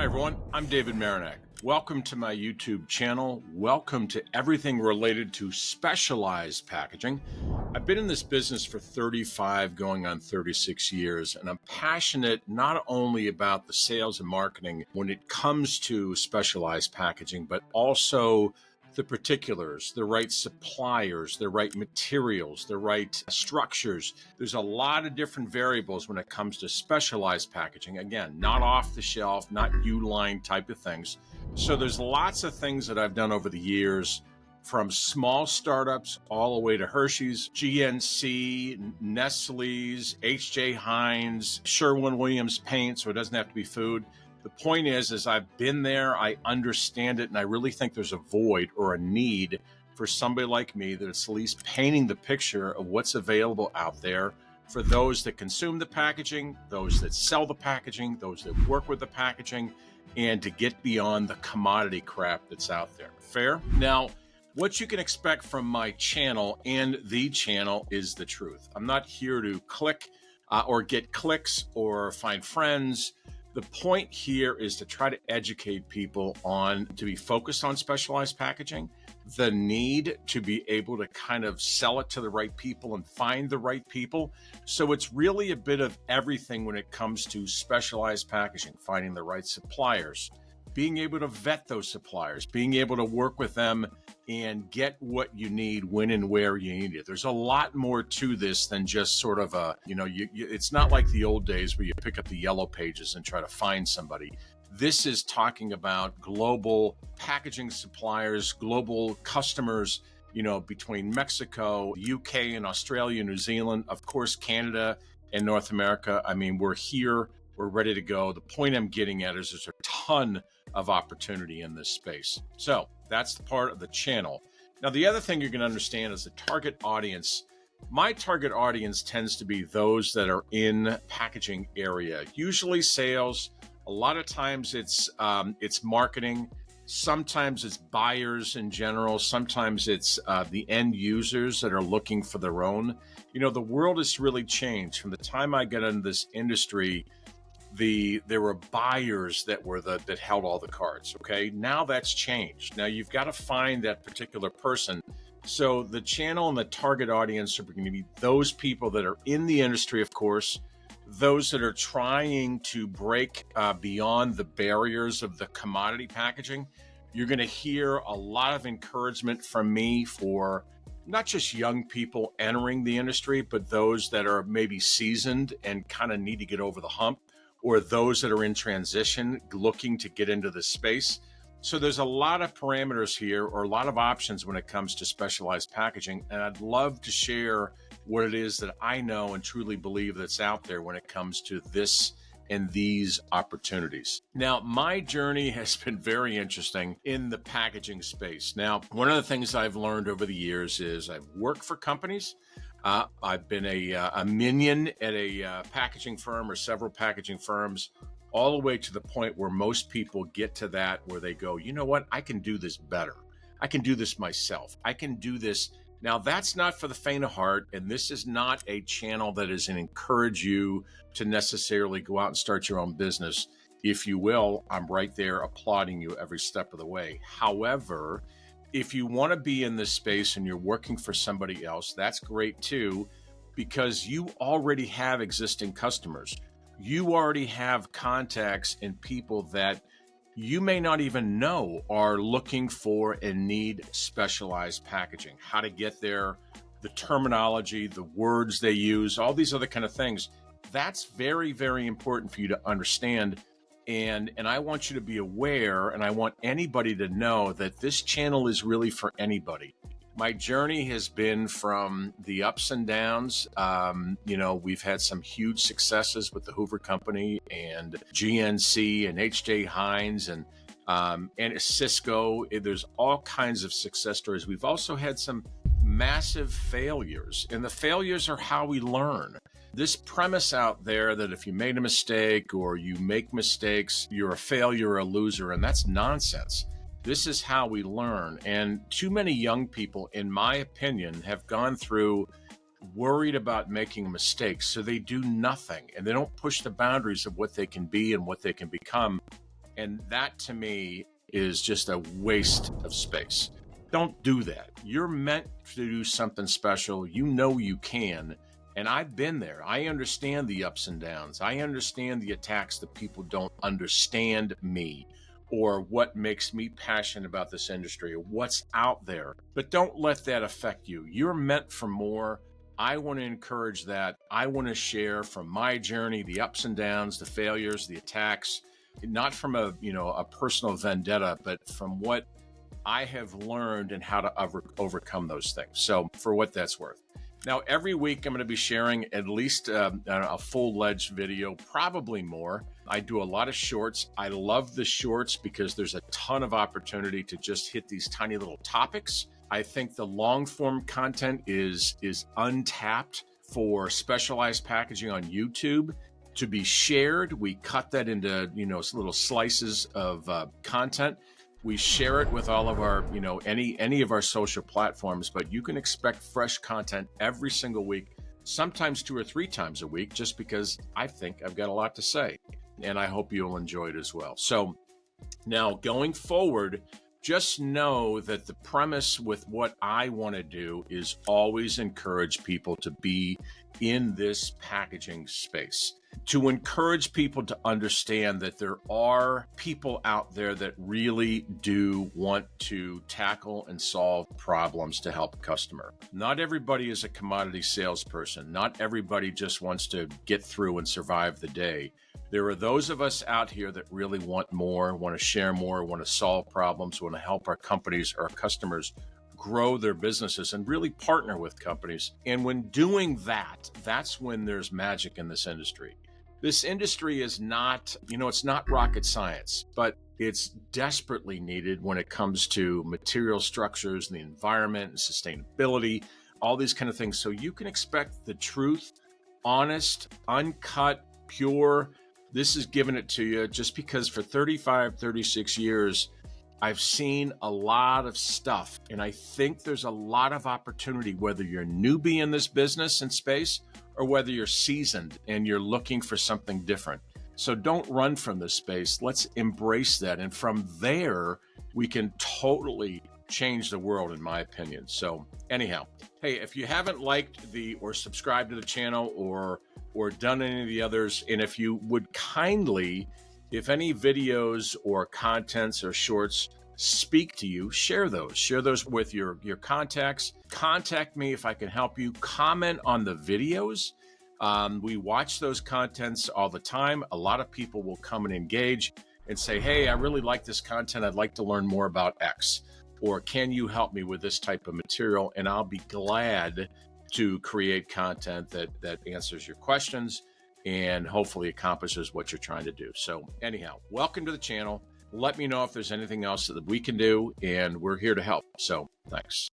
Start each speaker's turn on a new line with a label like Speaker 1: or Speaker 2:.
Speaker 1: Hi everyone, I'm David Marinac. Welcome to my YouTube channel. Welcome to everything related to specialized packaging. I've been in this business for 35 going on 36 years, and I'm passionate not only about the sales and marketing when it comes to specialized packaging, but also the particulars, the right suppliers, the right materials, the right structures. There's a lot of different variables when it comes to specialized packaging. Again, not off the shelf, not U-line type of things. So there's lots of things that I've done over the years, from small startups all the way to Hershey's, GNC, Nestle's, H.J. Heinz, Sherwin-Williams paint, so it doesn't have to be food. The point is I've been there, I understand it, and I really think there's a void or a need for somebody like me that's at least painting the picture of what's available out there for those that consume the packaging, those that sell the packaging, those that work with the packaging, and to get beyond the commodity crap that's out there. Fair? Now, what you can expect from my channel and the channel is the truth. I'm not here to click or get clicks or find friends. The point here is to try to educate people to be focused on specialized packaging, the need to be able to kind of sell it to the right people and find the right people. So it's really a bit of everything when it comes to specialized packaging, finding the right suppliers, being able to vet those suppliers, being able to work with them and get what you need when and where you need it. There's a lot more to this than just sort of it's not like the old days where you pick up the yellow pages and try to find somebody. This is talking about global packaging suppliers, global customers, between Mexico, UK and Australia, New Zealand, of course, Canada and North America. I mean, we're here, we're ready to go. The point I'm getting at is there's a ton of opportunity in this space. So that's the part of the channel. Now, the other thing you're going to understand is the target audience. My target audience tends to be those that are in packaging area, usually sales. A lot of times it's marketing. Sometimes it's buyers in general. Sometimes it's the end users that are looking for their own. The world has really changed. From the time I got into this industry, there were buyers that held all the cards. Okay, now that's changed. Now you've got to find that particular person. So the channel and the target audience are going to be those people that are in the industry, of course, those that are trying to break beyond the barriers of the commodity packaging. You're going to hear a lot of encouragement from me for not just young people entering the industry, but those that are maybe seasoned and kind of need to get over the hump, or those that are in transition looking to get into the space. So there's a lot of parameters here, or a lot of options when it comes to specialized packaging. And I'd love to share what it is that I know and truly believe that's out there when it comes to this and these opportunities. Now, my journey has been very interesting in the packaging space. Now, one of the things I've learned over the years is I've worked for companies. I've been a minion at a packaging firm or several packaging firms, all the way to the point where most people get to that where they go, you know what, I can do this better. I can do this myself. I can do this. Now, that's not for the faint of heart, and this is not a channel that is to encourage you to necessarily go out and start your own business. If you will, I'm right there applauding you every step of the way. However, if you want to be in this space and you're working for somebody else, that's great too, because you already have existing customers. You already have contacts and people that you may not even know are looking for and need specialized packaging, how to get there, the terminology, the words they use, all these other kind of things. That's very, very important for you to understand. And I want you to be aware, and I want anybody to know that this channel is really for anybody. My journey has been from the ups and downs. We've had some huge successes with the Hoover Company and GNC and H.J. Heinz and Cisco. There's all kinds of success stories. We've also had some massive failures, and the failures are how we learn. This premise out there that if you made a mistake or you make mistakes, you're a failure or a loser, and that's nonsense. This is how we learn. And too many young people, in my opinion, have gone through worried about making mistakes. So they do nothing and they don't push the boundaries of what they can be and what they can become. And that to me is just a waste of space. Don't do that. You're meant to do something special. You know you can. And I've been there. I understand the ups and downs. I understand the attacks that people don't understand me or what makes me passionate about this industry or what's out there. But don't let that affect you. You're meant for more. I want to encourage that. I want to share from my journey, the ups and downs, the failures, the attacks, not from a personal vendetta, but from what I have learned and how to overcome those things. So for what that's worth. Now, every week I'm going to be sharing at least a full-fledged video, probably more. I do a lot of shorts. I love the shorts because there's a ton of opportunity to just hit these tiny little topics. I think the long-form content is untapped for specialized packaging on YouTube to be shared. We cut that into little slices of content. We share it with all of our, any of our social platforms, but you can expect fresh content every single week, sometimes 2 or 3 times a week, just because I think I've got a lot to say. And I hope you'll enjoy it as well. So now going forward, just know that the premise with what I want to do is always encourage people to be in this packaging space, to encourage people to understand that there are people out there that really do want to tackle and solve problems to help a customer. Not everybody is a commodity salesperson. Not everybody just wants to get through and survive the day. There are those of us out here that really want more, want to share more, want to solve problems, want to help our companies or our customers grow their businesses and really partner with companies. And when doing that, that's when there's magic in this industry. This industry is not, it's not rocket science, but it's desperately needed when it comes to material structures and the environment and sustainability, all these kind of things. So you can expect the truth, honest, uncut, pure. This is giving it to you just because for 35, 36 years, I've seen a lot of stuff, and I think there's a lot of opportunity, whether you're a newbie in this business and space or whether you're seasoned and you're looking for something different. So don't run from this space. Let's embrace that. And from there, we can totally change the world, in my opinion. So anyhow, hey, if you haven't liked or subscribed to the channel or done any of the others, and if you would kindly, if any videos or contents or shorts speak to you, share those with your contacts. Contact me if I can help you. Comment on the videos. We watch those contents all the time. A lot of people will come and engage and say, hey, I really like this content. I'd like to learn more about X, or can you help me with this type of material? And I'll be glad to create content that answers your questions and hopefully accomplishes what you're trying to do. So anyhow, welcome to the channel. Let me know if there's anything else that we can do, and we're here to help. So thanks.